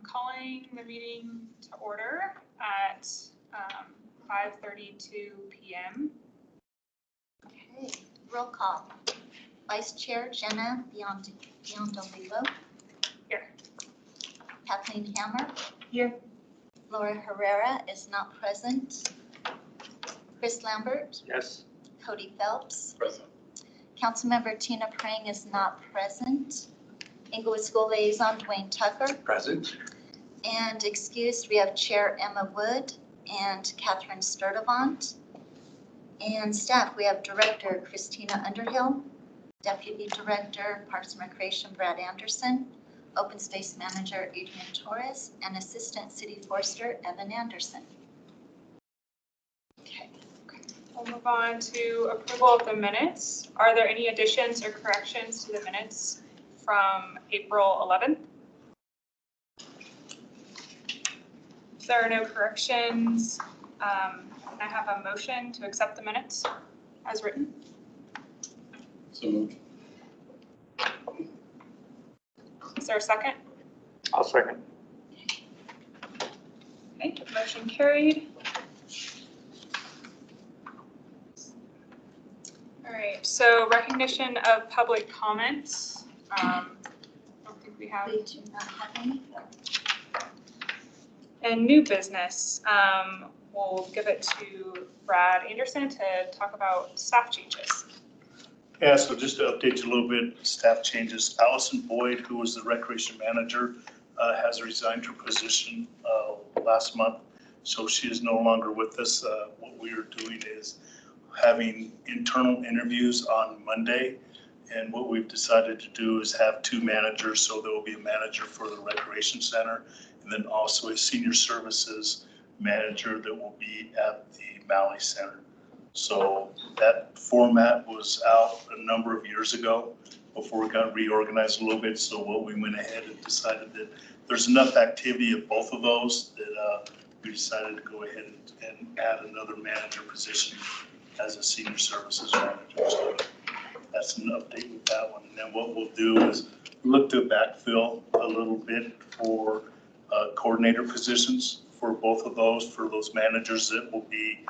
Calling the meeting to order at 5:32 p.m. Okay, roll call. Vice Chair Jenna Biondolivo. Here. Kathleen Hammer. Here. Laura Herrera is not present. Chris Lambert. Yes. Cody Phelps. Present. Councilmember Tina Prang is not present. Inglewood School Liaison Dwayne Tucker. Present. And excused, we have Chair Emma Wood and Catherine Sturdivant. And staff, we have Director Christina Underhill, Deputy Director Parks and Recreation Brad Anderson, Open Space Manager Adrian Torres, and Assistant City Forester Evan Anderson. Okay. We'll move on to approval of the minutes. Are there any additions or corrections to the minutes from April 11th? If there are no corrections, can I have a motion to accept the minutes as written? So moved. Is there a second? I'll second. Okay, motion carried. All right, so recognition of public comments. I don't think we have. We do not have any. And new business, we'll give it to Brad Anderson to talk about staff changes. Yeah, so just to update you a little bit, staff changes. Allison Boyd, who was the recreation manager, has resigned her position last month. So she is no longer with us. What we are doing is having internal interviews on Monday. And what we've decided to do is have two managers. So there will be a manager for the recreation center and then also a senior services manager that will be at the Malley Center. So that format was out a number of years ago before it got reorganized a little bit. So what we went ahead and decided that there's enough activity at both of those that we decided to go ahead and add another manager position as a senior services manager. So that's an update with that one. And then what we'll do is look to backfill a little bit for coordinator positions for both of those, for those managers that will be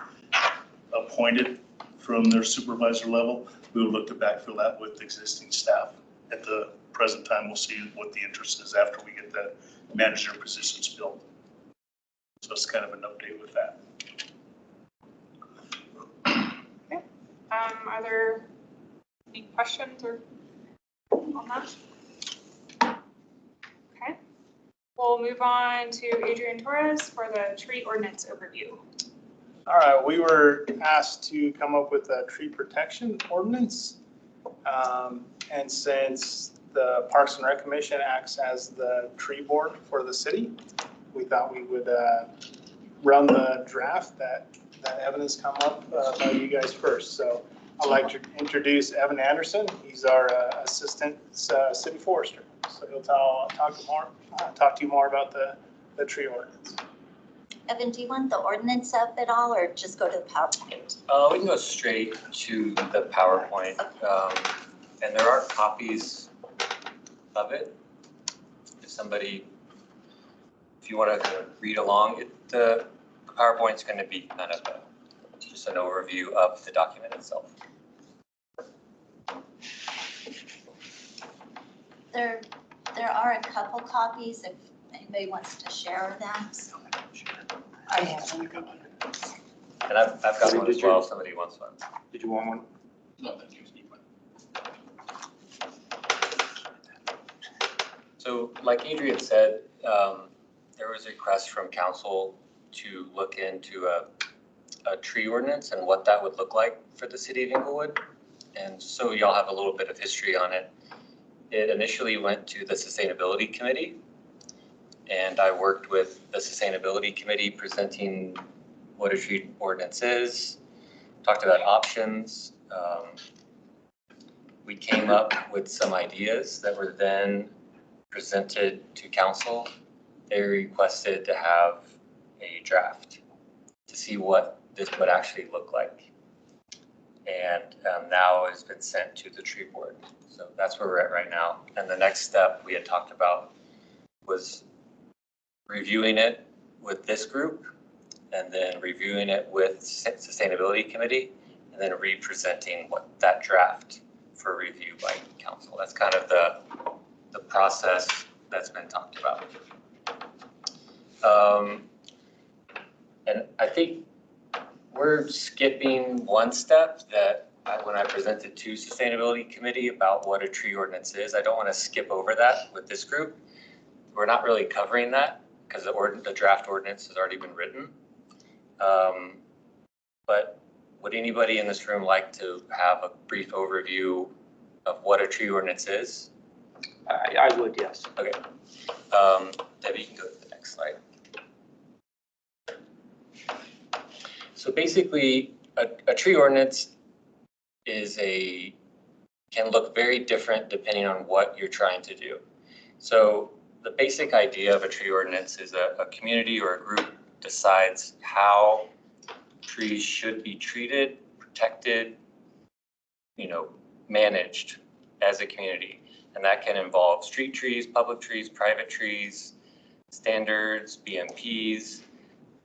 appointed from their supervisor level. We will look to backfill that with existing staff. At the present time, we'll see what the interest is after we get the manager positions filled. So it's kind of an update with that. Okay. Are there any questions or on that? Okay. We'll move on to Adrian Torres for the tree ordinance overview. All right, we were asked to come up with a tree protection ordinance. And since the Parks and Rec Commission acts as the tree board for the city, we thought we would run the draft that Evan has come up by you guys first. So I'd like to introduce Evan Anderson. He's our assistant city forester. So he'll talk to you more about the tree ordinance. Evan, do you want the ordinance up at all or just go to the PowerPoint? We can go straight to the PowerPoint. And there are copies of it. If you want to read along, the PowerPoint's going to be kind of just an overview of the document itself. There are a couple copies if anybody wants to share them. I have one. And I've got one as well if somebody wants one. Did you want one? No, thank you. So like Adrian said, there was a request from council to look into a tree ordinance and what that would look like for the city of Inglewood. And so y'all have a little bit of history on it. It initially went to the Sustainability Committee, and I worked with the Sustainability Committee presenting what a tree ordinance is, talked about options. We came up with some ideas that were then presented to council. They requested to have a draft to see what this would actually look like. And now it's been sent to the tree board. So that's where we're at right now. And the next step we had talked about was reviewing it with this group, and then reviewing it with Sustainability Committee, and then re-presenting that draft for review by council. That's kind of the process that's been talked about. And I think we're skipping one step that when I presented to Sustainability Committee about what a tree ordinance is. I don't want to skip over that with this group. We're not really covering that because the draft ordinance has already been written. But would anybody in this room like to have a brief overview of what a tree ordinance is? I would, yes. Okay. Debbie, you can go to the next slide. So basically, a tree ordinance can look very different depending on what you're trying to do. So the basic idea of a tree ordinance is a community or a group decides how trees should be treated, protected, managed as a community. And that can involve street trees, public trees, private trees, standards, BMPs,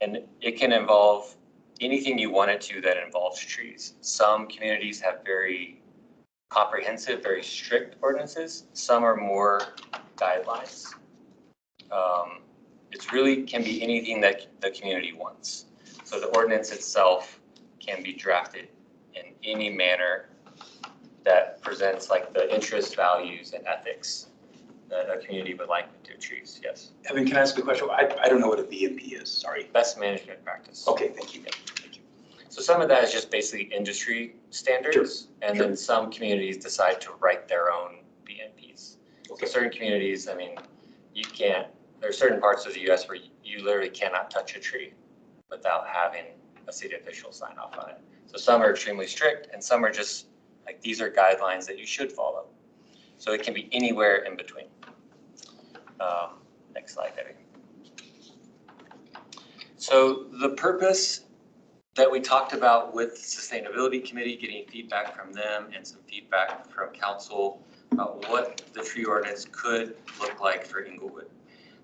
and it can involve anything you want it to that involves trees. Some communities have very comprehensive, very strict ordinances. Some are more guidelines. It really can be anything that the community wants. So the ordinance itself can be drafted in any manner that presents like the interests, values, and ethics that a community would like to trees. Yes. Evan, can I ask a question? I don't know what a BMP is, sorry. Best management practice. Okay, thank you. So some of that is just basically industry standards, Sure. and then some communities decide to write their own BMPs. Okay. So certain communities, I mean, there are certain parts of the US where you literally cannot touch a tree without having a city official sign off on it. So some are extremely strict, and some are just like, these are guidelines that you should follow. So it can be anywhere in between. Next slide, Debbie. So the purpose that we talked about with Sustainability Committee, getting feedback from them and some feedback from council about what the tree ordinance could look like for Inglewood.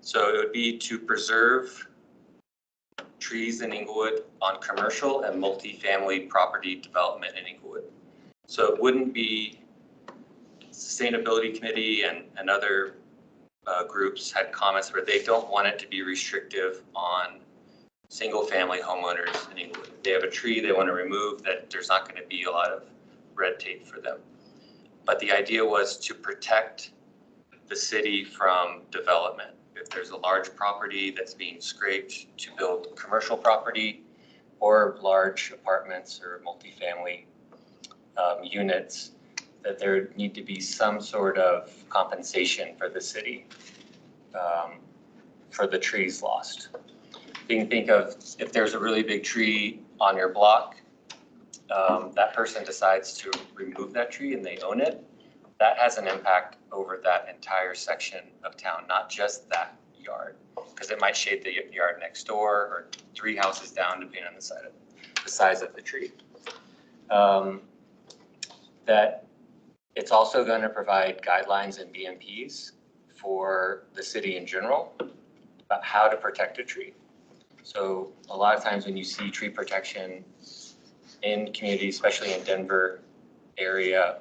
So it would be to preserve trees in Inglewood on commercial and multifamily property development in Inglewood. So it wouldn't be Sustainability Committee and other groups had comments where they don't want it to be restrictive on single-family homeowners in Inglewood. If they have a tree they want to remove, that there's not going to be a lot of red tape for them. But the idea was to protect the city from development. If there's a large property that's being scraped to build commercial property or large apartments or multifamily units, that there need to be some sort of compensation for the city for the trees lost. You can think of if there's a really big tree on your block, that person decides to remove that tree and they own it, that has an impact over that entire section of town, not just that yard, because it might shade the yard next door or 3 houses down, depending on the size of the tree. That it's also going to provide guidelines and BMPs for the city in general about how to protect a tree. So a lot of times when you see tree protection in communities, especially in Denver area,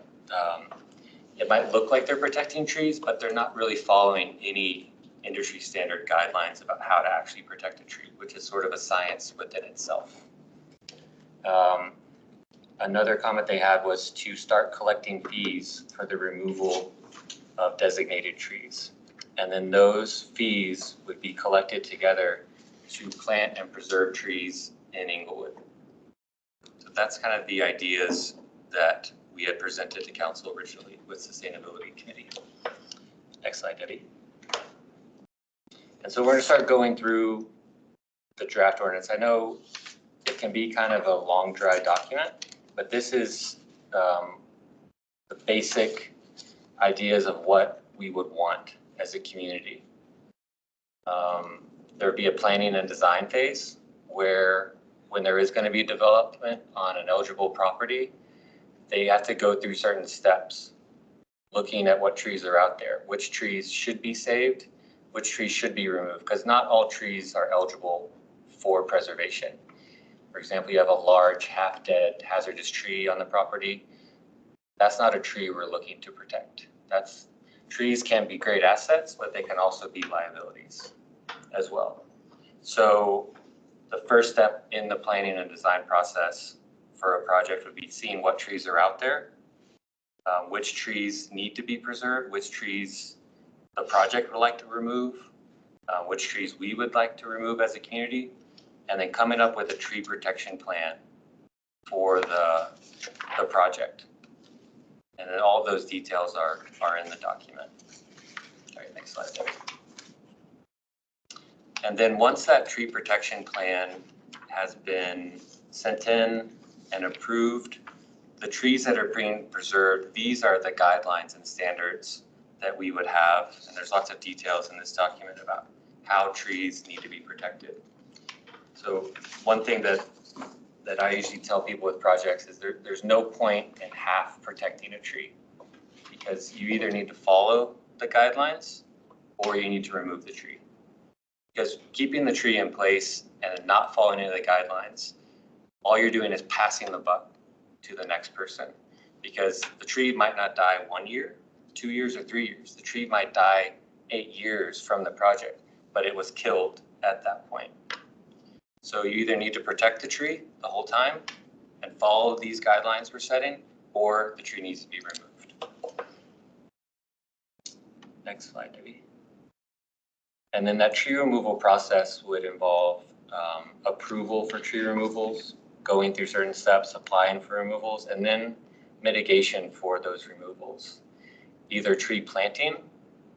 it might look like they're protecting trees, but they're not really following any industry standard guidelines about how to actually protect a tree, which is sort of a science within itself. Another comment they had was to start collecting fees for the removal of designated trees. And then those fees would be collected together to plant and preserve trees in Inglewood. So that's kind of the ideas that we had presented to council originally with Sustainability Committee. Next slide, Debbie. And so we're going to start going through the draft ordinance. I know it can be kind of a long, dry document, but this is the basic ideas of what we would want as a community. There would be a planning and design phase where when there is going to be development on an eligible property, they have to go through certain steps, looking at what trees are out there, which trees should be saved, which trees should be removed, because not all trees are eligible for preservation. For example, you have a large half-dead hazardous tree on the property. That's not a tree we're looking to protect. Trees can be great assets, but they can also be liabilities as well. So the first step in the planning and design process for a project would be seeing what trees are out there, which trees need to be preserved, which trees the project would like to remove, which trees we would like to remove as a community, and then coming up with a tree protection plan for the project. And then all of those details are in the document. All right, next slide, Debbie. And then once that tree protection plan has been sent in and approved, the trees that are being preserved, these are the guidelines and standards that we would have. And there's lots of details in this document about how trees need to be protected. So one thing that I usually tell people with projects is there's no point in half protecting a tree, because you either need to follow the guidelines or you need to remove the tree. Because keeping the tree in place and not following any of the guidelines, all you're doing is passing the buck to the next person, because the tree might not die 1 year, 2 years, or 3 years. The tree might die 8 years from the project, but it was killed at that point. So you either need to protect the tree the whole time and follow these guidelines we're setting, or the tree needs to be removed. Next slide, Debbie. And then that tree removal process would involve approval for tree removals, going through certain steps, applying for removals, and then mitigation for those removals. Either tree planting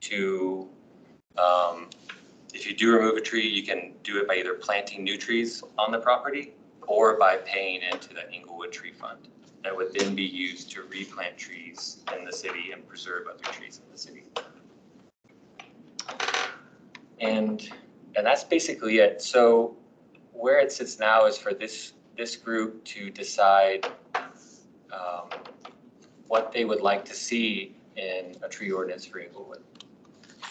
to, if you do remove a tree, you can do it by either planting new trees on the property or by paying into the Inglewood Tree Fund that would then be used to replant trees in the city and preserve other trees in the city. And that's basically it. So where it sits now is for this group to decide what they would like to see in a tree ordinance for Inglewood.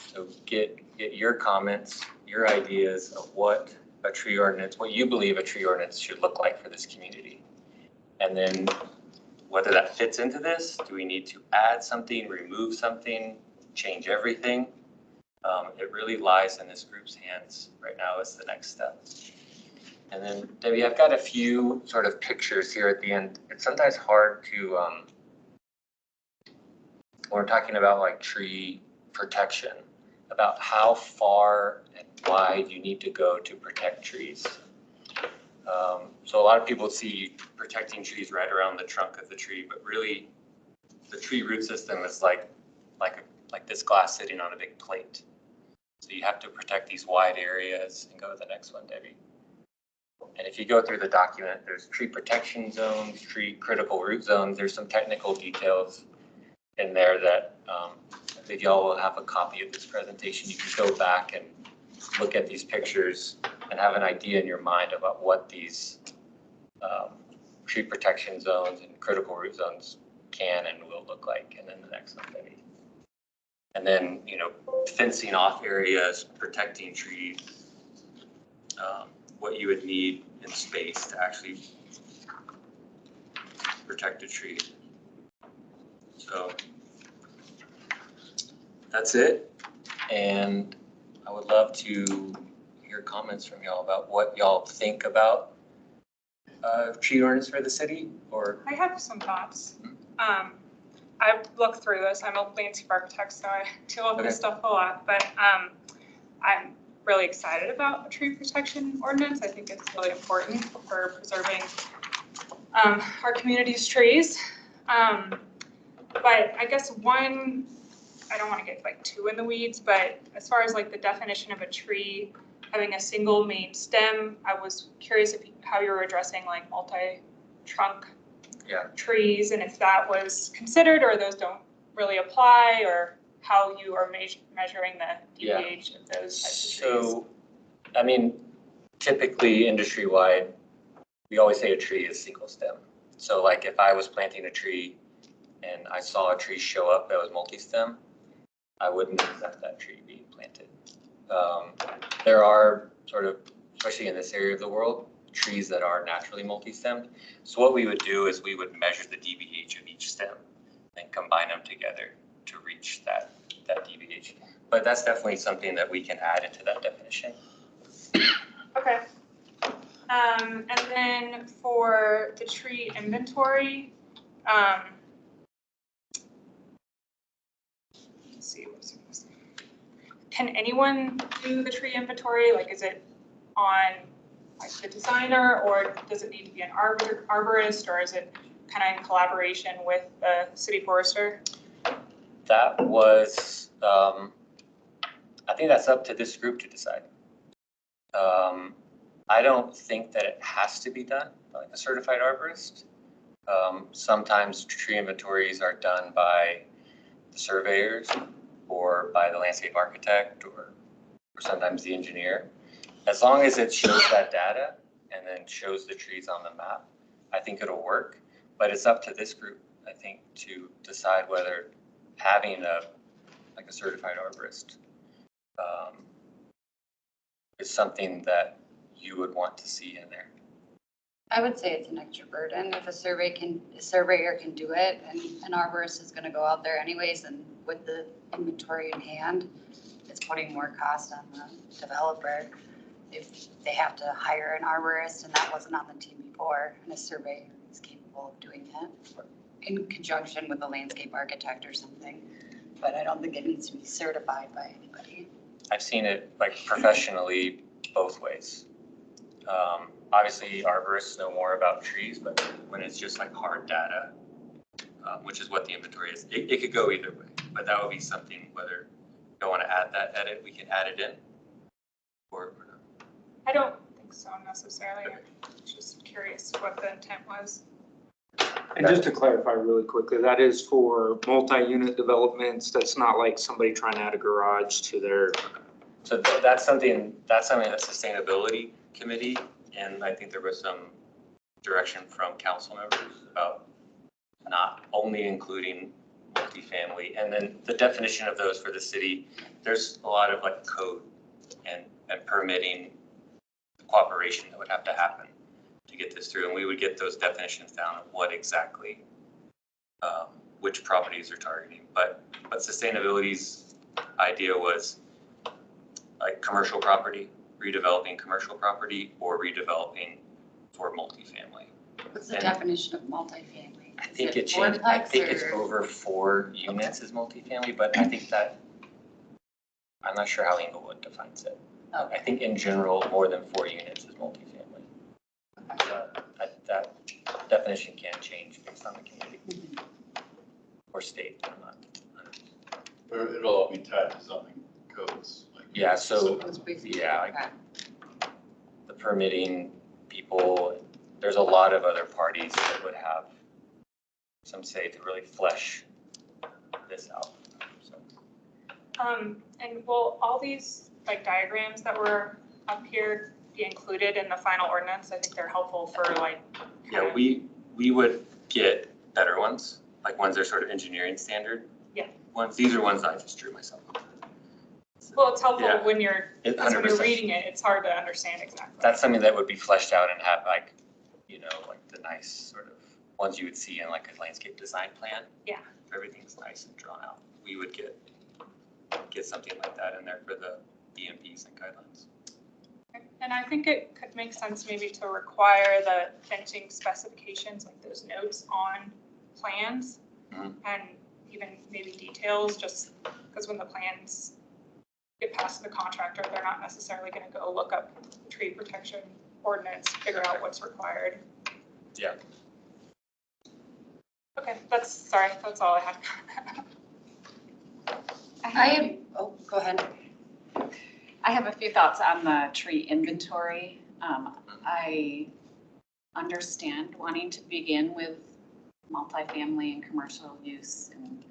So get your comments, your ideas of what a tree ordinance, what you believe a tree ordinance should look like for this community. And then whether that fits into this, do we need to add something, remove something, change everything? It really lies in this group's hands right now as the next step. And then Debbie, I've got a few sort of pictures here at the end. It's sometimes hard to, when we're talking about like tree protection, about how far and wide you need to go to protect trees. So a lot of people see protecting trees right around the trunk of the tree, but really the tree root system is like this glass sitting on a big plate. So you have to protect these wide areas. And go to the next one, Debbie. And if you go through the document, there's tree protection zones, tree critical root zones. There's some technical details in there that I think y'all will have a copy of this presentation. You can go back and look at these pictures and have an idea in your mind about what these tree protection zones and critical root zones can and will look like. And then the next one, Debbie. And then, fencing off areas, protecting trees, what you would need in space to actually protect a tree. So that's it. And I would love to hear comments from y'all about what y'all think about tree ordinance for the city. Or I have some thoughts. I've looked through this. I'm a landscape architect, so I deal with this stuff a lot, but I'm really excited about a tree protection ordinance. I think it's really important for preserving our community's trees. But I guess I don't want to get like too in the weeds, but as far as like the definition of a tree having a single main stem, I was curious how you were addressing like multi-trunk trees, and if that was considered or those don't really apply, or how you are measuring the DPH of those types of trees. So, I mean, typically industry-wide, we always say a tree is single stem. So like if I was planting a tree and I saw a tree show up that was multi-stem, I wouldn't accept that tree being planted. There are sort of, especially in this area of the world, trees that are naturally multi-stemmed. So what we would do is we would measure the DBH of each stem and combine them together to reach that DBH. But that's definitely something that we can add into that definition. Okay. And then for the tree inventory, let's see, can anyone do the tree inventory? Like, is it on like the designer, or does it need to be an arborist, or is it kind of in collaboration with the city forester? That was, I think that's up to this group to decide. I don't think that it has to be done by like a certified arborist. Sometimes tree inventories are done by the surveyors or by the landscape architect or sometimes the engineer. As long as it shows that data and then shows the trees on the map, I think it'll work. But it's up to this group, I think, to decide whether having a certified arborist is something that you would want to see in there. I would say it's an extra burden. If a surveyor can do it, and an arborist is gonna go out there anyways, and with the inventory in hand, it's putting more cost on the developer. If they have to hire an arborist, and that wasn't on the team before, and a surveyor is capable of doing that in conjunction with a landscape architect or something. But I don't think it needs to be certified by anybody. I've seen it like professionally both ways. Obviously, arborists know more about trees, but when it's just like hard data, which is what the inventory is, it could go either way. But that would be something, whether you don't want to add that edit, we can add it in or not. I don't think so necessarily. I'm just curious what the intent was. And just to clarify really quickly, that is for multi-unit developments. That's not like somebody trying to add a garage to their. So that's something that sustainability committee, and I think there was some direction from council members about not only including multifamily, and then the definition of those for the city. There's a lot of like code and permitting cooperation that would have to happen to get this through, and we would get those definitions down of what exactly which properties are targeting. But sustainability's idea was like commercial property, redeveloping commercial property, or redeveloping for multifamily. What's the definition of multifamily? I think it changed. I think it's over 4 units is multifamily, but I think that I'm not sure how Inglewood defines it. I think in general, more than 4 units is multifamily. That definition can change based on the community or state. I'm not. Or it'll all be tied to zoning codes. Like Yeah, so It's basically- yeah, like the permitting people, there's a lot of other parties that would have some say to really flesh this out. So. And will all these like diagrams that were up here be included in the final ordinance? I think they're helpful for like. Yeah, we would get better ones, like ones that are sort of engineering standard. Yeah. Ones, these are ones I just drew myself. Well, it's helpful Yeah. when you're, because when you're 100%. reading it, it's hard to understand exactly. That's something that would be fleshed out and have like, you know, like the nice sort of ones you would see in like a landscape design plan. Yeah. Everything's nice and drawn out. We would get something like that in there for the BMPs and guidelines. And I think it could make sense maybe to require the fencing specifications, like those notes on plans and even maybe details, just because when the plans get passed to the contractor, they're not necessarily going to go look up the tree protection ordinance, figure out what's required. Yeah. Okay, that's all I had. Go ahead. I have a few thoughts on the tree inventory. I understand wanting to begin with multifamily and commercial use and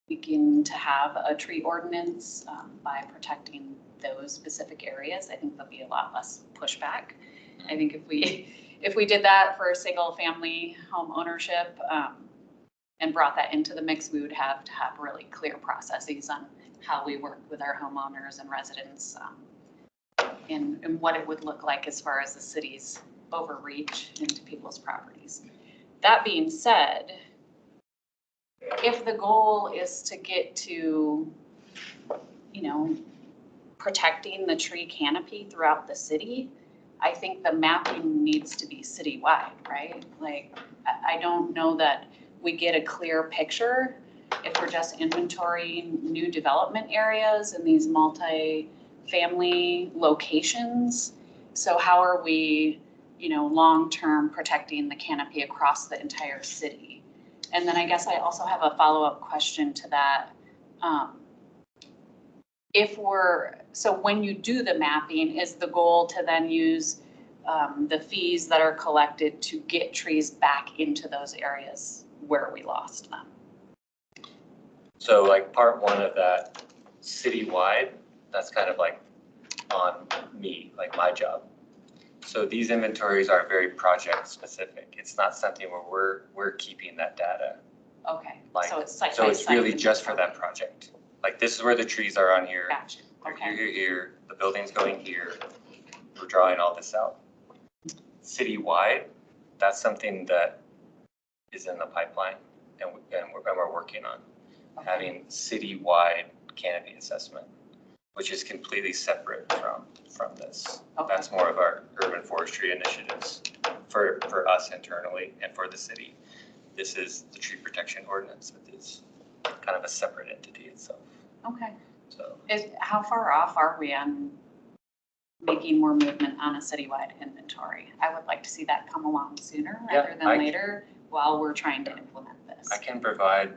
begin to have a tree ordinance by protecting those specific areas. I think there'll be a lot less pushback. I think if we did that for single family home ownership, and brought that into the mix, we would have to have really clear processes on how we work with our homeowners and residents, and what it would look like as far as the city's overreach into people's properties. That being said, if the goal is to get to, protecting the tree canopy throughout the city, I think the mapping needs to be citywide, right? Like, I don't know that we get a clear picture if we're just inventorying new development areas in these multi-family locations. So how are we, long-term protecting the canopy across the entire city? And then I guess I also have a follow-up question to that. So when you do the mapping, is the goal to then use the fees that are collected to get trees back into those areas where we lost them? So like part one of that citywide, that's kind of like on me, like my job. So these inventories are very project specific. It's not something where we're keeping that data. Okay, Like, so it's site so by it's site really and- just for that project. Like this is where the trees are on here. Gotcha, They're okay. here, the building's going here. We're drawing all this out. Citywide, that's something that is in the pipeline and we're working on. Okay. Having citywide canopy assessment, which is completely separate from this. Okay. That's more of our urban forestry initiatives for us internally and for the city. This is the tree protection ordinance that is kind of a separate entity itself. Okay. So How far off are we on making more movement on a citywide inventory? I would like to see that come along sooner rather Yeah, than later while we're trying to implement this. I can provide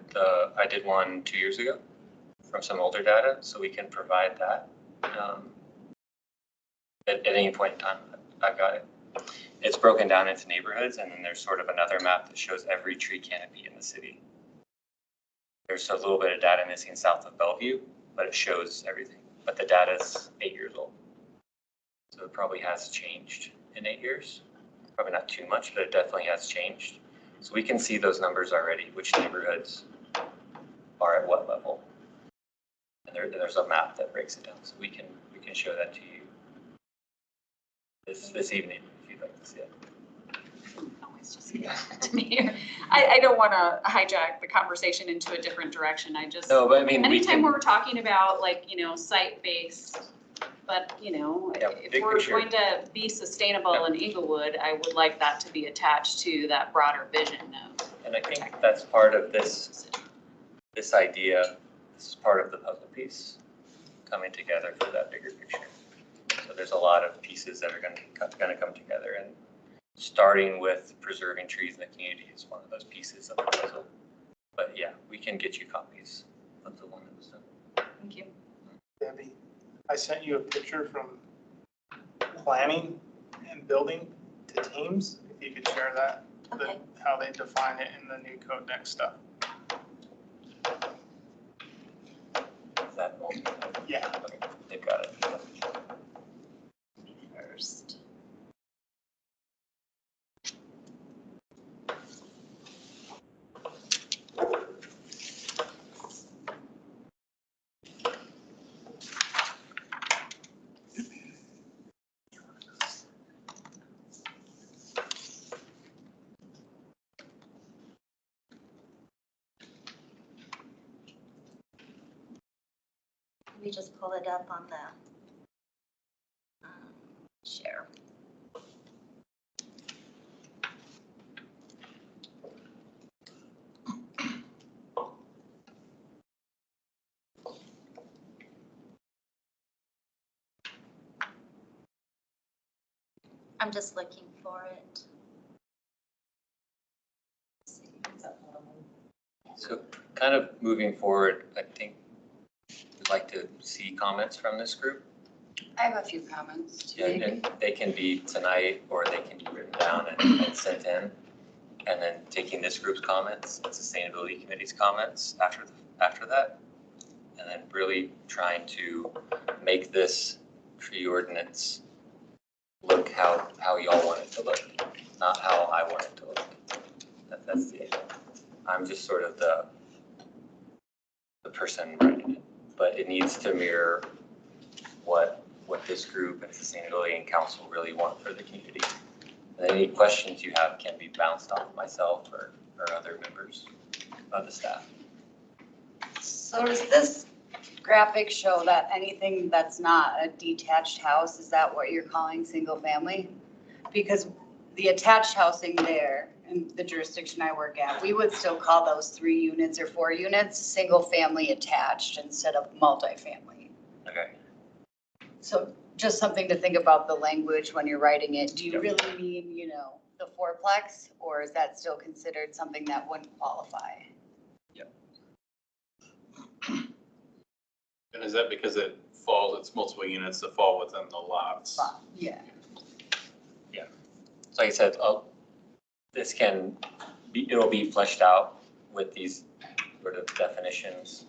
I did one 2 years ago from some older data, so we can provide that at any point in time. I've got it. It's broken down into neighborhoods, and then there's sort of another map that shows every tree canopy in the city. There's a little bit of data missing south of Bellevue, but it shows everything. But the data's 8 years old. So it probably has changed in 8 years. Probably not too much, but it definitely has changed. So we can see those numbers already, which neighborhoods are at what level. And there's a map that breaks it down. So we can show that to you this evening if you'd like to see it. Always just to me. I don't want to hijack the conversation into a different direction. I just, No, but I mean, anytime we're talking about site-based, but Yeah, if big we're picture. going to be sustainable in Inglewood, I would like that to be attached to that broader vision of. And I think that's part of this idea. This is part of the puzzle piece coming together for that bigger picture. So there's a lot of pieces that are going to come together, and starting with preserving trees in the community is one of those pieces of the puzzle. But yeah, we can get you copies of the one that was done. Thank you. Debbie, I sent you a picture from planning and building to teams. If you could share that, Okay. how they define it in the new code next stuff. Is that one? Yeah. Okay, they've got it. First. Let me just pull it up on the share. I'm just looking for it. Let's see. So kind of moving forward, I think we'd like to see comments from this group. I have a few comments to Yeah, make. and they can be tonight, or they can be written down and sent in. And then taking this group's comments, the sustainability committee's comments after that. And then really trying to make this tree ordinance look how y'all want it to look, not how I want it to look. That's the idea. I'm just sort of the person writing it, but it needs to mirror what this group and sustainability and council really want for the community. And any questions you have can be bounced off myself or other members of the staff. So does this graphic show that anything that's not a detached house, is that what you're calling single family? Because the attached housing there in the jurisdiction I work at, we would still call those 3 units or 4 units, single family attached instead of multifamily. Okay. So just something to think about the language when you're writing it. Do you Yep. really mean, you know, the fourplex, or is that still considered something that wouldn't qualify? And is that because it's multiple units that fall within the lots? Yeah. So like I said, this it'll be fleshed out with these sort of definitions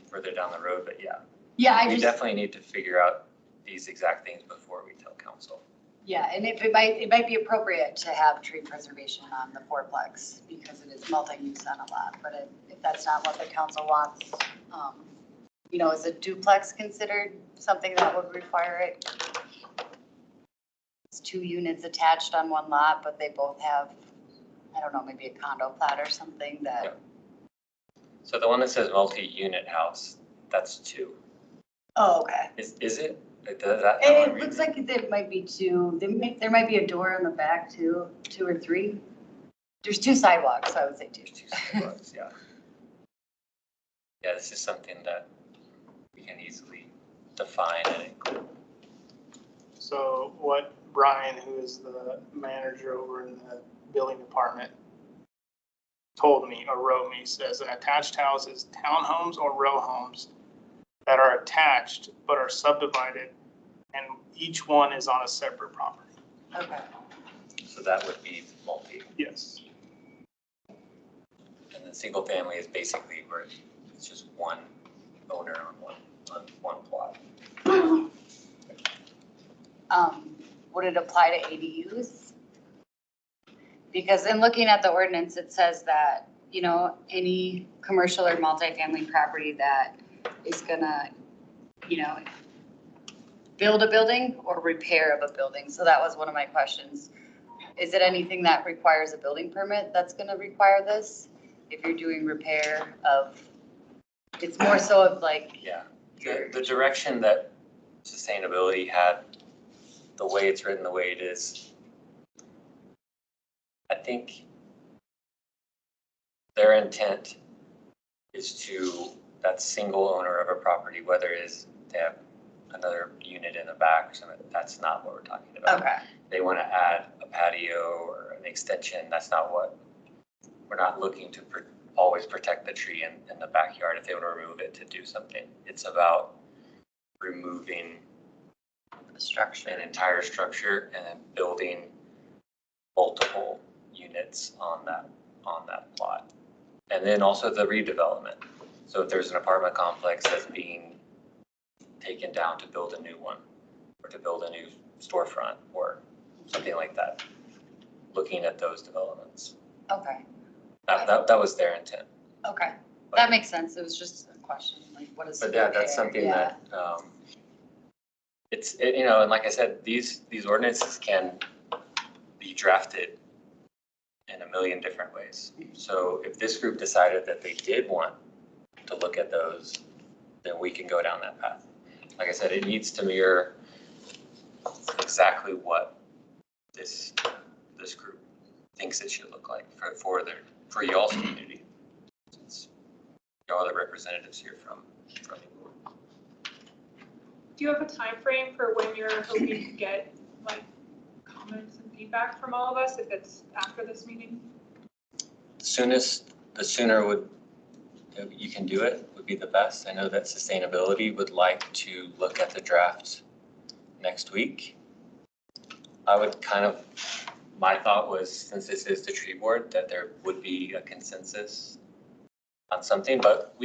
further down the road, but yeah. Yeah, We definitely need to figure out these exact things before we tell council. yeah, and it might be appropriate to have tree preservation on the fourplex because it is multi-use on a lot, but if that's not what the council wants, you know, is a duplex considered something that would require it? It's 2 units attached on one lot, but they both have, I don't know, maybe a condo plat or something that. Yep. So the one that says multi-unit house, that's 2. Oh, okay. Is it? Does that? It looks like it might be 2. There might be a door in the back too, 2 or 3. There's 2 sidewalks, so I would say 2. 2 sidewalks, yeah. Yeah, this is something that we can easily define and include. So what Brian, who is the manager over in the building department, told me or wrote me says an attached house is townhomes or row homes that are attached but are subdivided and each one is on a separate property. Okay. So that would be multi. Yes. And then single family is basically where it's just one owner on one plot. Would it apply to ADUs? Because in looking at the ordinance, it says that, you know, any commercial or multifamily property that is gonna, you know, build a building or repair of a building. So that was one of my questions. Is it anything that requires a building permit that's gonna require this? If you're doing repair of, it's more so of like. Yeah, the direction that sustainability had, the way it's written, the way it is, I think their intent is that single owner of a property, whether it is they have another unit in the back or something, that's not what we're talking about. Okay. They want to add a patio or an extension, that's not what, we're not looking to always protect the tree in the backyard if they want to remove it to do something. It's about removing an entire structure and then building multiple units on that plot. And then also the redevelopment. So if there's an apartment complex that's being taken down to build a new one or to build a new storefront or something like that, looking at those developments. Okay. That was their intent. Okay. That makes sense. It was just a question, like what is. But yeah, that's something Yeah. that, you know, and like I said, these ordinances can be drafted in a million different ways. So if this group decided that they did want to look at those, then we can go down that path. Like I said, it needs to mirror exactly what this group thinks it should look like for y'all's community. Since y'all are the representatives here from England. Do you have a time frame for when you're hoping to get like comments and feedback from all of us, if it's after this meeting? The sooner you can do it would be the best. I know that sustainability would like to look at the draft next week. My thought was, since this is the tree board, that there would be a consensus on something, but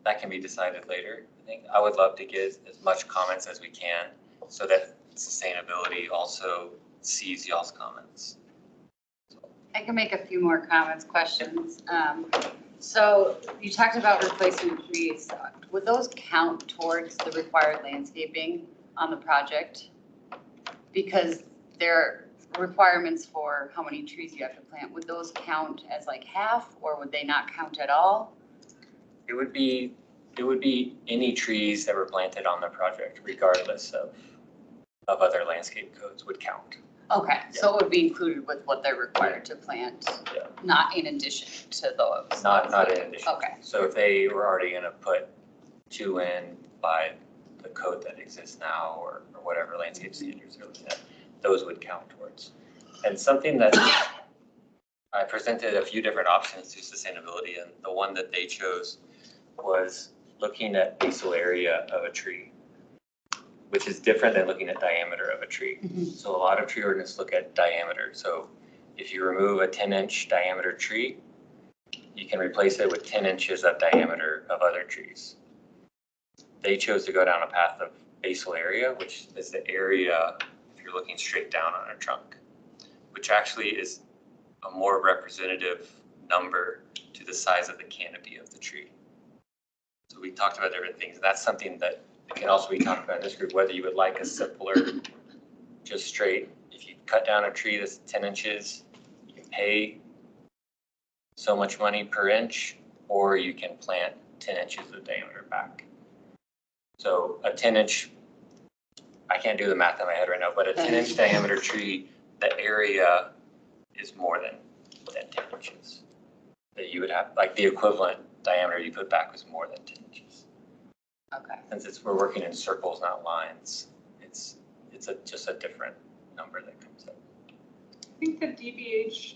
that can be decided later. I think I would love to get as much comments as we can so that sustainability also sees y'all's comments. I can make a few more comments, questions. So you talked about replacement trees. Would those count towards the required landscaping on the project? Because there are requirements for how many trees you have to plant. Would those count as like half, or would they not count at all? It would be any trees that were planted on the project, regardless of other landscape codes would count. Okay, so it would be included with what they're required to plant, Yeah. not in addition to those? Not in addition. Okay. So if they were already gonna put 2 in by the code that exists now, or whatever landscape standards they're looking at, those would count towards. And something that I presented a few different options to sustainability, and the one that they chose was looking at basal area of a tree, which is different than looking at diameter of a tree. So a lot of tree ordinance look at diameter. So if you remove a 10-inch diameter tree, you can replace it with 10 inches of diameter of other trees. They chose to go down a path of basal area, which is the area if you're looking straight down on a trunk, which actually is a more representative number to the size of the canopy of the tree. So we talked about different things. That's something that can also be talked about in this group, whether you would like a simpler, just straight, if you cut down a tree that's 10 inches, you can pay so much money per inch, or you can plant 10 inches of diameter back. So a 10-inch, I can't do the math in my head right now, but a 10-inch diameter tree, the area is more than 10 inches. That you would have, like the equivalent diameter you put back was more than 10 inches. Okay. Since we're working in circles, not lines, it's just a different number that comes up. I think the DBH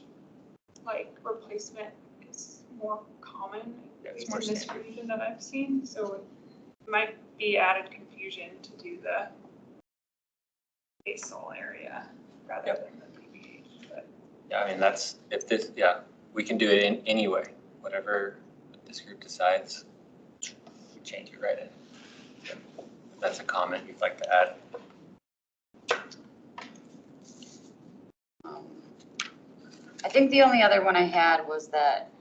like replacement is more common, Yeah, at it's least more in this standard. region that I've seen, so it might be added confusion to do the basal area rather than the DBH, but. Yeah, I mean, that's, if this, yeah, we can do it in any way, whatever this group decides, we change it right in. If that's a comment you'd like to add. I think the only other one I had was that,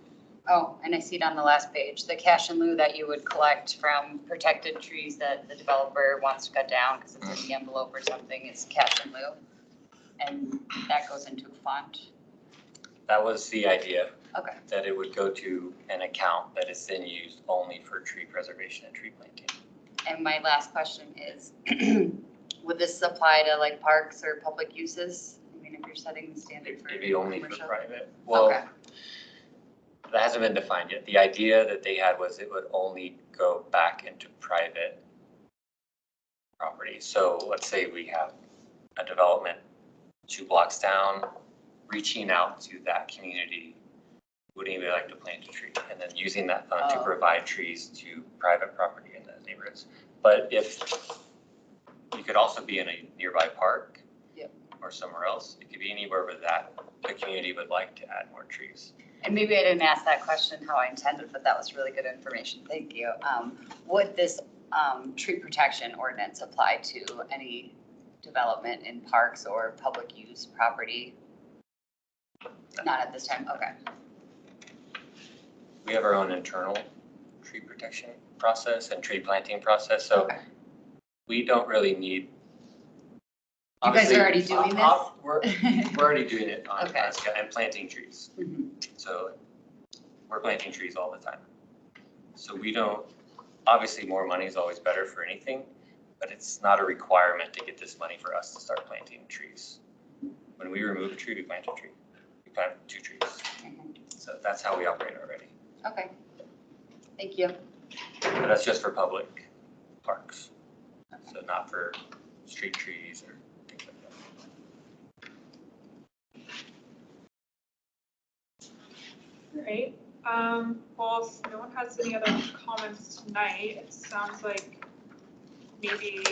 oh, and I see it on the last page, the cash in lieu that you would collect from protected trees that the developer wants to cut down because it's in the envelope or something, is cash in lieu. And that goes into a fund. That was the idea, Okay. that it would go to an account that is then used only for tree preservation and tree planting. And my last question is, would this apply to like parks or public uses? I mean, if you're setting the standard for It'd be only for commercial. private. Well, Okay. that hasn't been defined yet. The idea that they had was it would only go back into private property. So let's say we have a development 2 blocks down, reaching out to that community, would anybody like to plant a tree? And then using that fund to Oh. provide trees to private property in the neighborhoods. But if, you could also be in a nearby park. Yep. Or somewhere else. It could be anywhere where the community would like to add more trees. And maybe I didn't ask that question how I intended, but that was really good information. Thank you. Would this tree protection ordinance apply to any development in parks or public use property? Not at this time, okay. We have our own internal tree protection process and tree planting process, so Okay. we don't really need. You guys are already obviously, doing this? We're already doing it on, Okay. and planting trees. Mhm. So we're planting trees all the time. So we don't, obviously more money is always better for anything, but it's not a requirement to get this money for us to start planting trees. When we remove a tree, we plant a tree. We plant 2 trees. Mhm. So that's how we operate already. Okay. Thank you. But that's just for public parks. So not for street trees or things like that. All right, well, if no one has any other comments tonight, it sounds like maybe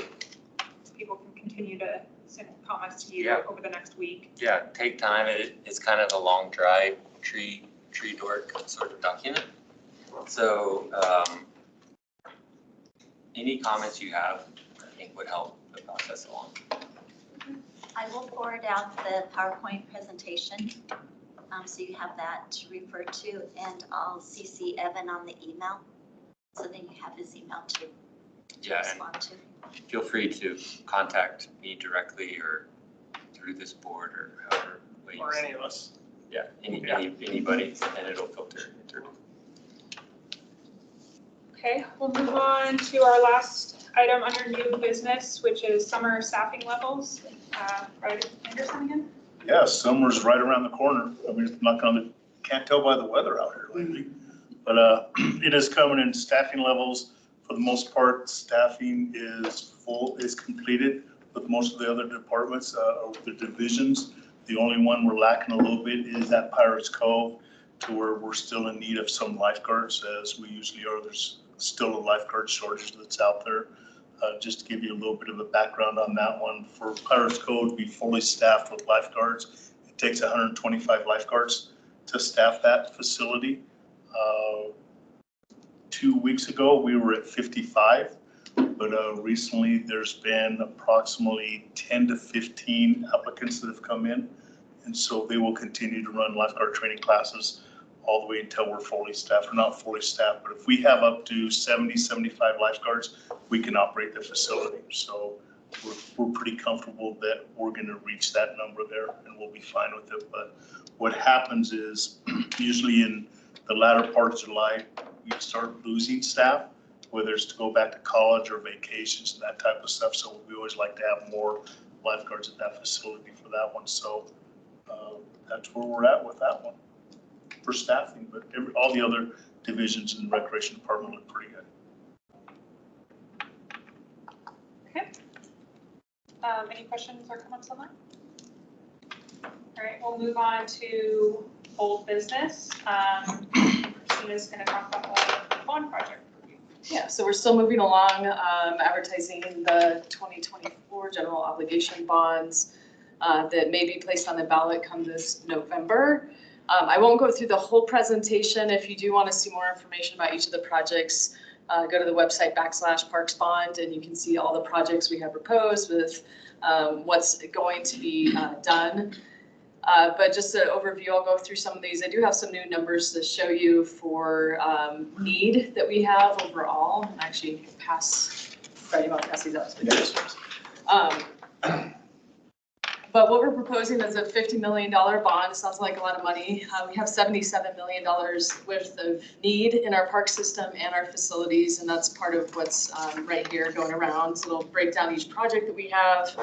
people can continue to send comments to you Yeah. over the next week. Yeah, take time. It's kind of a long dry tree dork sort of document. So any comments you have, I think would help the process along. I will forward out the PowerPoint presentation so you have that to refer to, and I'll CC Evan on the email. So then you have his email to Yeah, and respond to. feel free to contact me directly or through this board or however way you Or see any it. of us. Yeah, Yeah. anybody, and it'll filter through. Okay, we'll move on to our last item under new business, which is summer staffing levels. Right, Anderson again? Yeah, summer's right around the corner. I mean, it's not gonna, can't tell by the weather out here lately. But it is coming in staffing levels. For the most part, staffing is completed with most of the other departments, or the divisions. The only one we're lacking a little bit is at Pirates Cove, to where we're still in need of some lifeguards, as we usually are. There's still a lifeguard shortage that's out there. Just to give you a little bit of a background on that one, for Pirates Cove to be fully staffed with lifeguards, it takes 125 lifeguards to staff that facility. 2 weeks ago, we were at 55, but recently there's been approximately 10 to 15 applicants that have come in. And so they will continue to run lifeguard training classes all the way until we're fully staffed, or not fully staffed, but if we have up to 70, 75 lifeguards, we can operate the facility. So we're pretty comfortable that we're gonna reach that number there and we'll be fine with it. But what happens is usually in the latter part of July, we start losing staff, whether it's to go back to college or vacations and that type of stuff. So we always like to have more lifeguards at that facility for that one. So that's where we're at with that one for staffing, but all the other divisions in the recreation department look pretty good. Okay. Any questions or comments on that? All right, we'll move on to old business. Christina's going to talk about the bond project review. Yeah, so we're still moving along, advertising the 2024 general obligation bonds that may be placed on the ballot come this November. I won't go through the whole presentation. If you do want to see more information about each of the projects, go to the website /ParksBond, and you can see all the projects we have proposed with what's going to be done. But just an overview, I'll go through some of these. I do have some new numbers to show you for need that we have overall. Actually, Freddie, I'll pass these out to the But what we're proposing is a $50 million bond. It sounds like a lot of money. We have $77 million worth of need in our park system and our facilities, and that's part of what's right here going around. So it'll break down each project that we have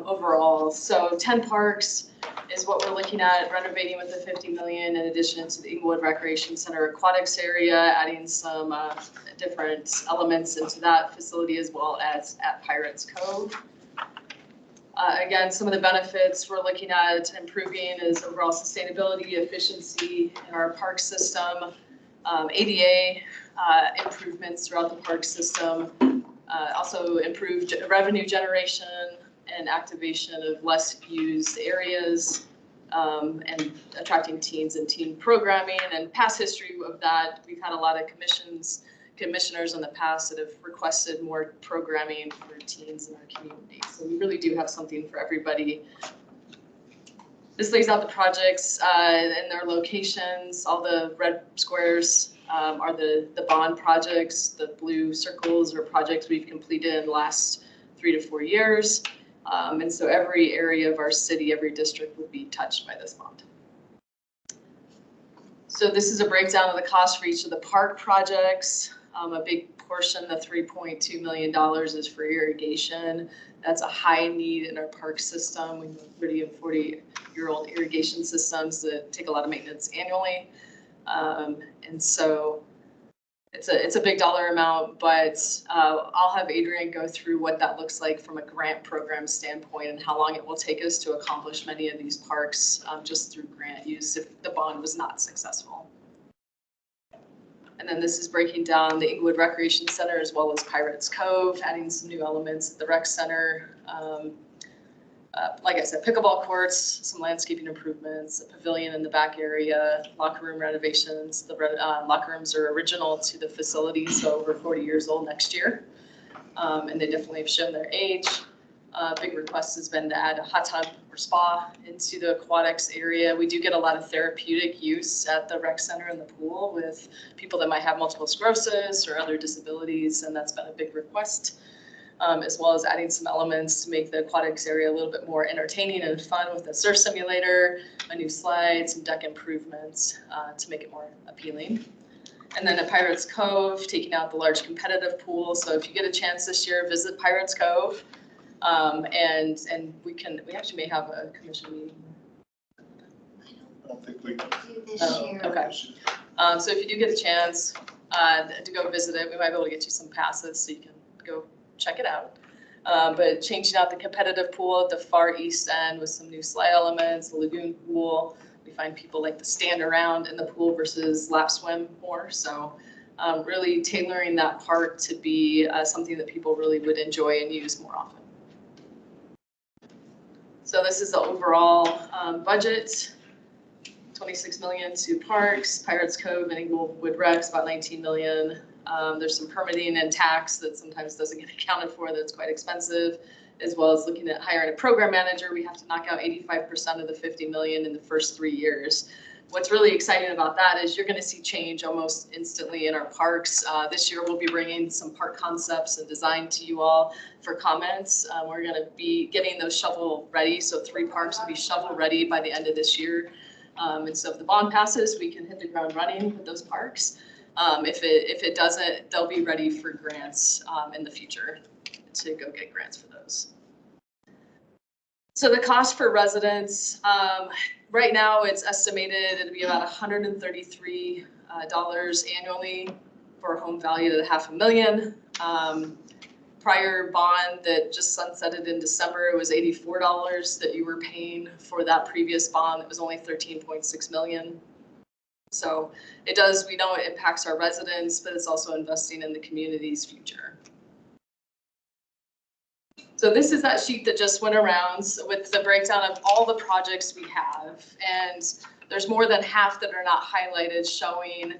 overall. So 10 parks is what we're looking at renovating with the 50 million, in addition to the Inglewood Recreation Center aquatics area, adding some different elements into that facility, as well as at Pirates Cove. Again, some of the benefits we're looking at improving is overall sustainability, efficiency in our park system, ADA improvements throughout the park system, also improved revenue generation and activation of less used areas, and attracting teens and teen programming. And past history of that, we've had a lot of commissioners in the past that have requested more programming for teens in our community. So we really do have something for everybody. This lays out the projects and their locations. All the red squares are the bond projects. The blue circles are projects we've completed in the last 3 to 4 years. And so every area of our city, every district would be touched by this bond. So this is a breakdown of the cost for each of the park projects. A big portion, the $3.2 million, is for irrigation. That's a high need in our park system. We have 30 and 40-year-old irrigation systems that take a lot of maintenance annually. And so it's a big dollar amount, but I'll have Adrian go through what that looks like from a grant program standpoint and how long it will take us to accomplish many of these parks just through grant use if the bond was not successful. And then this is breaking down the Inglewood Recreation Center as well as Pirates Cove, adding some new elements at the rec center. Like I said, pickleball courts, some landscaping improvements, a pavilion in the back area, locker room renovations. The locker rooms are original to the facility, so over 40 years old next year. And they definitely have shown their age. Big request has been to add a hot tub or spa into the aquatics area. We do get a lot of therapeutic use at the rec center and the pool with people that might have multiple sclerosis or other disabilities, and that's been a big request. As well as adding some elements to make the aquatics area a little bit more entertaining and fun with a surf simulator, a new slide, some deck improvements to make it more appealing. And then at Pirates Cove, taking out the large competitive pool. So if you get a chance this year, visit Pirates Cove. And we actually may have a commission meeting. I don't think we can. Do this Oh, year. okay. So if you do get a chance to go visit it, we might be able to get you some passes so you can go check it out. But changing out the competitive pool at the far east end with some new slide elements, the lagoon pool. We find people like to stand around in the pool versus lap swim more. So really tailoring that park to be something that people really would enjoy and use more often. So this is the overall budget. 26 million to parks, Pirates Cove, and Englewood Recs, about 19 million. There's some permitting and tax that sometimes doesn't get accounted for that's quite expensive, as well as looking at hiring a program manager. We have to knock out 85% of the 50 million in the first 3 years. What's really exciting about that is you're going to see change almost instantly in our parks. This year we'll be bringing some park concepts and design to you all for comments. We're going to be getting those shovel ready, so 3 parks will be shovel ready by the end of this year. And so if the bond passes, we can hit the ground running with those parks. If it doesn't, they'll be ready for grants in the future to go get grants for those. So the cost for residents, right now it's estimated it'll be about $133 annually for a home valued at $500,000. Prior bond that just sunsetted in December, it was $84 that you were paying for that previous bond. It was only $13.6 million. So it does, we know it impacts our residents, but it's also investing in the community's future. So this is that sheet that just went around with the breakdown of all the projects we have. And there's more than half that are not highlighted, showing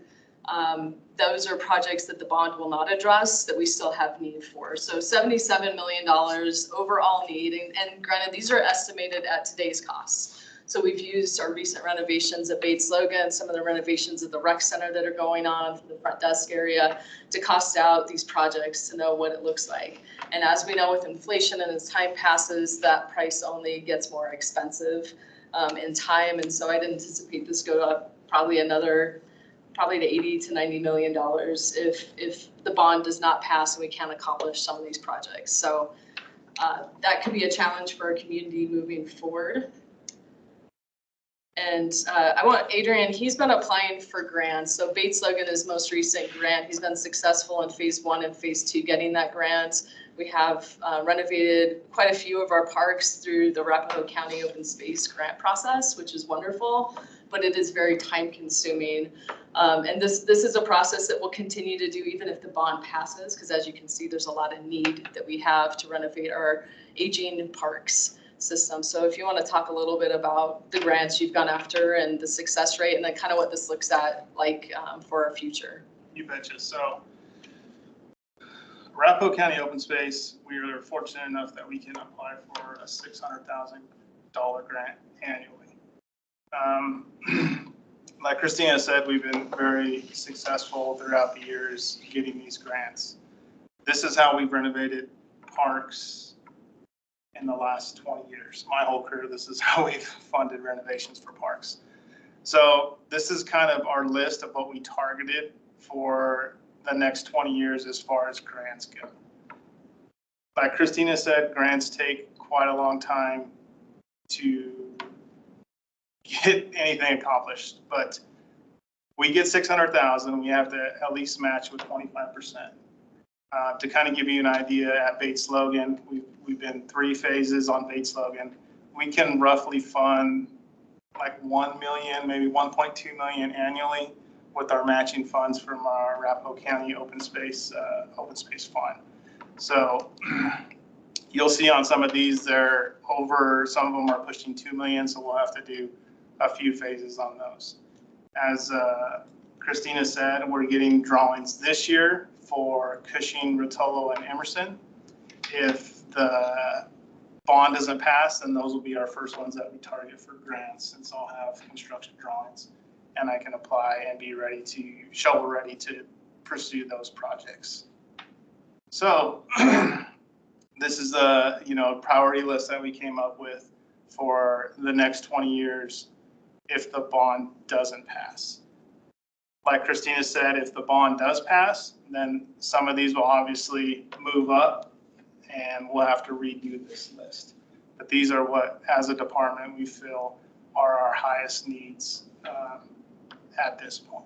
those are projects that the bond will not address that we still have need for. So $77 million overall need. And granted, these are estimated at today's costs. So we've used our recent renovations at Bates Logan, some of the renovations at the rec center that are going on for the front desk area to cost out these projects to know what it looks like. And as we know with inflation and as time passes, that price only gets more expensive in time. And so I'd anticipate this go up probably to $80 to $90 million if the bond does not pass and we can't accomplish some of these projects. So that could be a challenge for our community moving forward. And I want Adrian, he's been applying for grants. So Bates Logan is most recent grant. He's been successful in phase 1 and phase 2 getting that grant. We have renovated quite a few of our parks through the Arapahoe County Open Space grant process, which is wonderful, but it is very time consuming. And this is a process that we'll continue to do even if the bond passes, because as you can see, there's a lot of need that we have to renovate our aging parks system. So if you want to talk a little bit about the grants you've gone after and the success rate and then kind of what this looks at like for our future. You betcha. So Arapahoe County Open Space, we are fortunate enough that we can apply for a $600,000 grant annually. Like Christina said, we've been very successful throughout the years getting these grants. This is how we've renovated parks in the last 20 years. My whole career, this is how we've funded renovations for parks. So this is kind of our list of what we targeted for the next 20 years as far as grants go. Like Christina said, grants take quite a long time to get anything accomplished, but we get 600,000, we have to at least match with 25%. To kind of give you an idea, at Bates Logan, we've been 3 phases on Bates Logan. We can roughly fund like 1 million, maybe 1.2 million annually with our matching funds from our Arapahoe County Open Space Fund. So you'll see on some of these, they're over, some of them are pushing 2 million, so we'll have to do a few phases on those. As Christina said, we're getting drawings this year for Cushing, Rotolo, and Emerson. If the bond doesn't pass, then those will be our first ones that we target for grants, since I'll have construction drawings and I can apply and be ready to, shovel ready to pursue those projects. So this is a, priority list that we came up with for the next 20 years if the bond doesn't pass. Like Christina said, if the bond does pass, then some of these will obviously move up and we'll have to redo this list. But these are what, as a department, we feel are our highest needs at this point.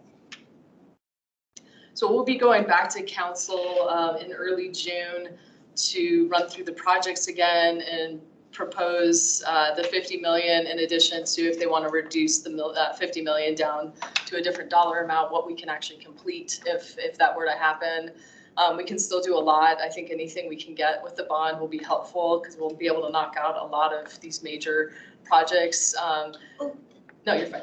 So we'll be going back to council in early June to run through the projects again and propose the 50 million in addition to, if they want to reduce the 50 million down to a different dollar amount, what we can actually complete if that were to happen. We can still do a lot. I think anything we can get with the bond will be helpful because we'll be able to knock out a lot of these major projects. No, you're fine.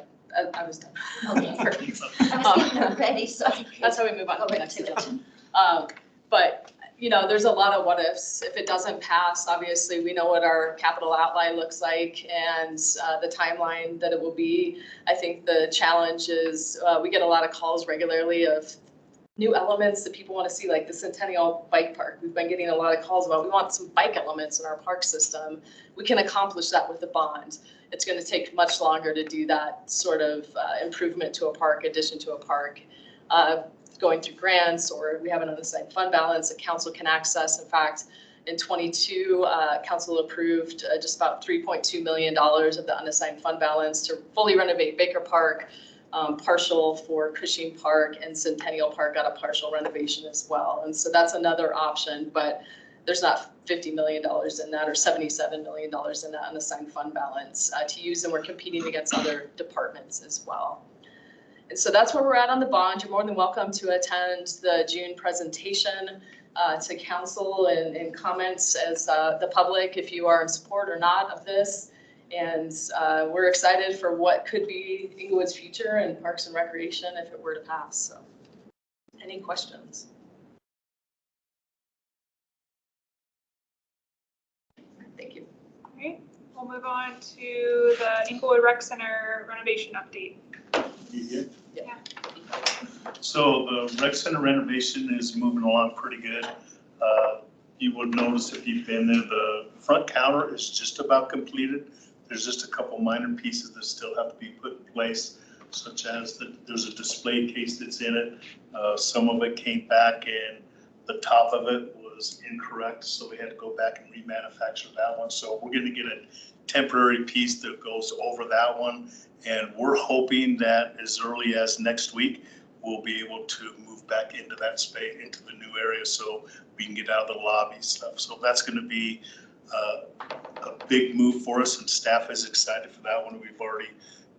I was done. Okay. Perfect. I was getting ready, so I could That's how we move on go to the right next to agenda. it. But, there's a lot of what ifs. If it doesn't pass, obviously, we know what our capital outlay looks like and the timeline that it will be. I think the challenge is we get a lot of calls regularly of new elements that people want to see, like the Centennial Bike Park. We've been getting a lot of calls about, we want some bike elements in our park system. We can accomplish that with the bond. It's going to take much longer to do that sort of improvement to a park, addition to a park, going through grants, or we have an unassigned fund balance that council can access. In fact, in 22, council approved just about $3.2 million of the unassigned fund balance to fully renovate Baker Park, partial for Cushing Park, and Centennial Park got a partial renovation as well. And so that's another option, but there's not $50 million in that or $77 million in that unassigned fund balance to use, and we're competing against other departments as well. And so that's where we're at on the bond. You're more than welcome to attend the June presentation to council and comments as the public if you are in support or not of this. And we're excited for what could be Inglewood's future and Parks and Recreation if it were to pass. So, any questions? Thank you. All right, we'll move on to the Inglewood Rec Center renovation update. Yeah. So the rec center renovation is moving along pretty good. You would notice if you've been there, the front counter is just about completed. There's just a couple minor pieces that still have to be put in place, such as there's a display case that's in it. Some of it came back and the top of it was incorrect, so we had to go back and remanufacture that one. So we're gonna get a temporary piece that goes over that one. And we're hoping that as early as next week, we'll be able to move back into that space, into the new area, so we can get out of the lobby stuff. So that's gonna be a big move for us, and staff is excited for that one. We've already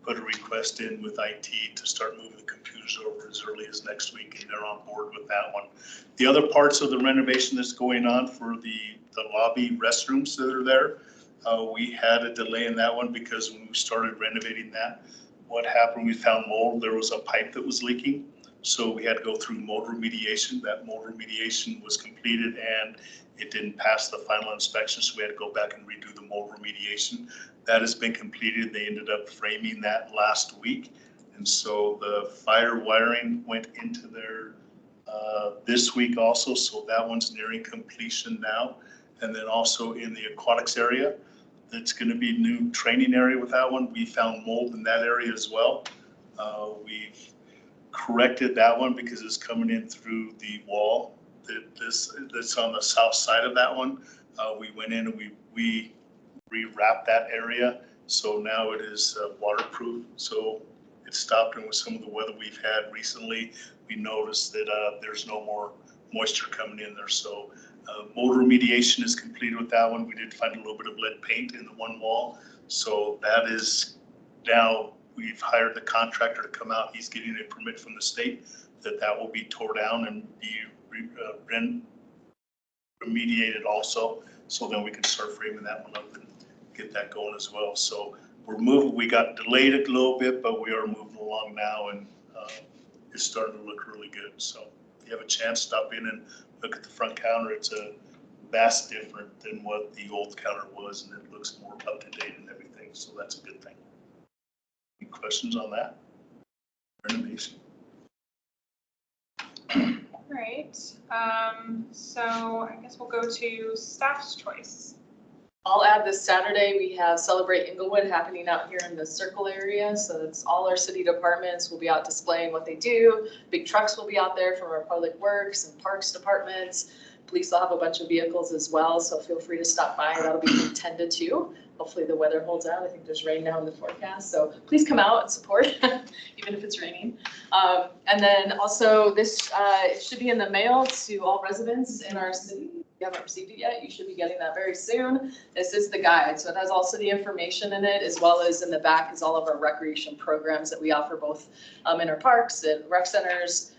put a request in with IT to start moving the computers over as early as next week, and they're on board with that one. The other parts of the renovation that's going on for the lobby restrooms that are there, we had a delay in that one because when we started renovating that, what happened, we found mold. There was a pipe that was leaking. So we had to go through mold remediation. That mold remediation was completed and it didn't pass the final inspection. So we had to go back and redo the mold remediation. That has been completed. They ended up framing that last week. And so the fire wiring went into there this week also. So that one's nearing completion now. And then also in the aquatics area, it's going to be new training area with that one. We found mold in that area as well. We've corrected that one because it's coming in through the wall that's on the south side of that one. We went in and we rewrapped that area. So now it is waterproof. So it stopped, and with some of the weather we've had recently, we noticed that there's no more moisture coming in there. So mold remediation is completed with that one. We did find a little bit of lead paint in the one wall. So that is now, we've hired the contractor to come out. He's getting a permit from the state that will be tore down and be remediated also. So then we can start framing that one up and get that going as well. So we're moving, we got delayed a little bit, but we are moving along now, and it's starting to look really good. So if you have a chance, stop in and look at the front counter. It's a vast different than what the old counter was, and it looks more up to date and everything, so that's a good thing. Any questions on that? Renovation. Right, so I guess we'll go to staff's choice. I'll add this Saturday, we have Celebrate Inglewood happening out here in the Circle area. So it's all our city departments will be out displaying what they do. Big trucks will be out there from our public works and parks departments. Police will have a bunch of vehicles as well, so feel free to stop by. That'll be from 10 to 2. Hopefully the weather holds out. I think there's rain now in the forecast, so please come out and support, even if it's raining. And then also this it should be in the mail to all residents in our city. If you haven't received it yet, you should be getting that very soon. This is the guide, so it has all city information in it, as well as in the back is all of our recreation programs that we offer both in our parks and rec centers,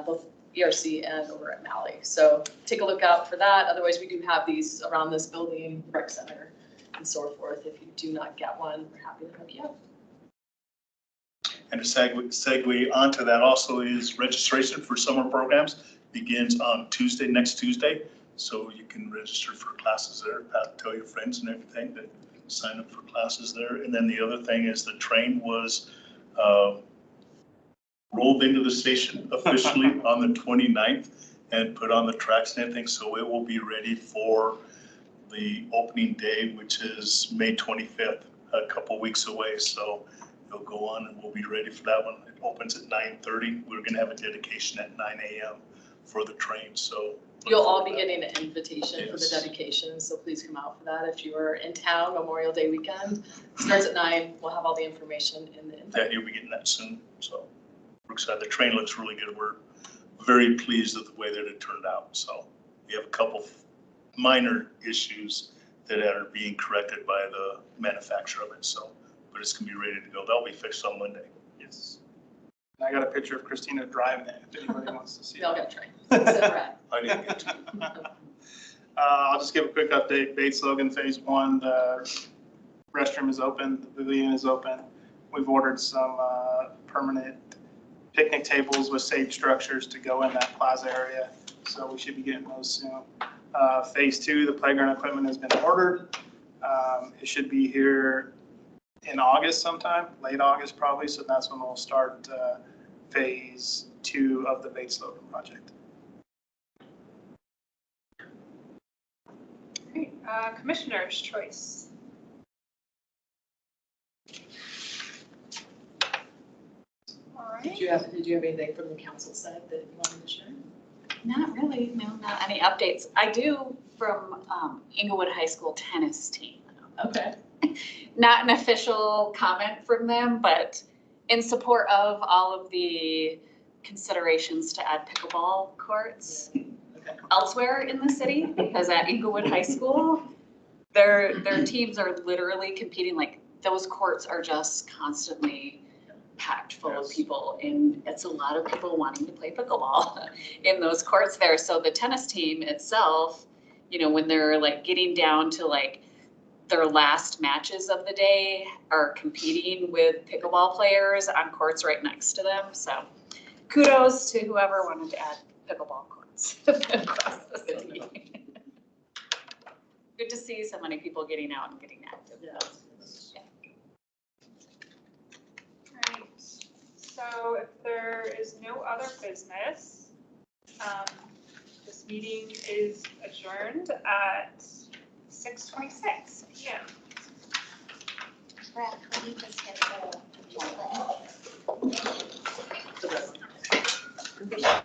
both ERC and over at Malley. So take a look out for that. Otherwise, we do have these around this building, rec center, and so forth. If you do not get one, we're happy to hook you up. And to segue onto that also is registration for summer programs begins on Tuesday, next Tuesday. So you can register for classes there, tell your friends and everything to sign up for classes there. And then the other thing is the train was rolled into the station officially on the 29th and put on the tracks and everything. So it will be ready for the opening day, which is May 25th, a couple weeks away. So it'll go on and we'll be ready for that one. It opens at 9:30. We're going to have a dedication at 9 a.m. for the train. So you'll all be getting an invitation for the Yes. dedication, so please come out for that. If you are in town, Memorial Day weekend, starts at 9. We'll have all the information in the invite. yeah, you'll be getting that soon. So we're excited. The train looks really good. We're very pleased with the way that it turned out. So we have a couple minor issues that are being corrected by the manufacturer of it. So, but it's gonna be ready to go. That'll be fixed on Monday. Yes. And I got a picture of Christina driving it, if anybody wants to see We all it. got trained. Except Brad. I didn't get to. I'll just give a quick update. Bates Logan Phase 1, the restroom is open, the pavilion is open. We've ordered some permanent picnic tables with safe structures to go in that plaza area, so we should be getting those soon. Phase 2, the playground equipment has been ordered. It should be here in August sometime, late August probably, so that's when we'll start Phase 2 of the Bates Logan project. Great, commissioner's choice. All right. Did you have anything from the council side that you wanted to share? Not really, no, not any updates. I do from Inglewood High School tennis team. Okay. Not an official comment from them, but in support of all of the considerations to add pickleball courts Okay. elsewhere in the city, because at Inglewood High School, their teams are literally competing, like those courts are just constantly packed full of people, and it's a lot of people wanting to play pickleball in those courts there. So the tennis team itself, you know, when they're like getting down to like their last matches of the day, are competing with pickleball players on courts right next to them. So kudos to whoever wanted to add pickleball courts across the city. Good to see so many people getting out and getting active. Yeah. Right, so if there is no other business, this meeting is adjourned at 6:26 p.m. Brad, could you just hit the button? The rest.